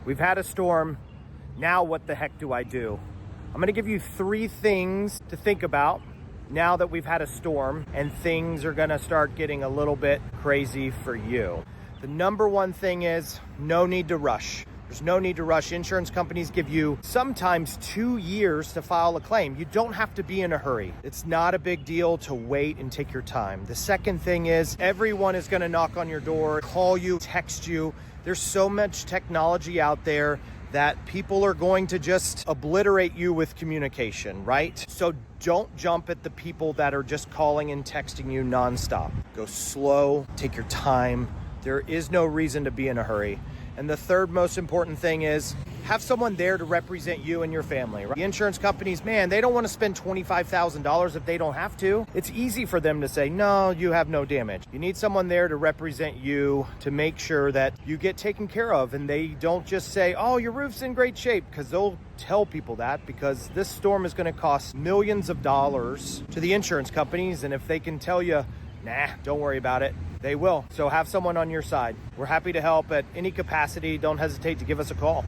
We've had a storm. Now what the heck do I do? I'm gonna give you 3 things to think about now that we've had a storm and things are gonna start getting a little bit crazy for you. The number one thing is no need to rush. There's no need to rush. Insurance companies give you sometimes 2 years to file a claim. You don't have to be in a hurry. It's not a big deal to wait and take your time. The second thing is everyone is gonna knock on your door, call you, text you. There's so much technology out there that people are going to just obliterate you with communication, right? So don't jump at the people that are just calling and texting you nonstop. Go slow, take your time. There is no reason to be in a hurry. And the third most important thing is have someone there to represent you and your family. Right? The insurance companies, man, they don't want to spend $25,000 if they don't have to. It's easy for them to say, no, you have no damage. You need someone there to represent you to make sure that you get taken care of. And they don't just say, oh, your roof's in great shape, because they'll tell people that because this storm is going to cost millions of dollars to the insurance companies. And if they can tell you, nah, don't worry about it, they will. So have someone on your side. We're happy to help at any capacity. Don't hesitate to give us a call.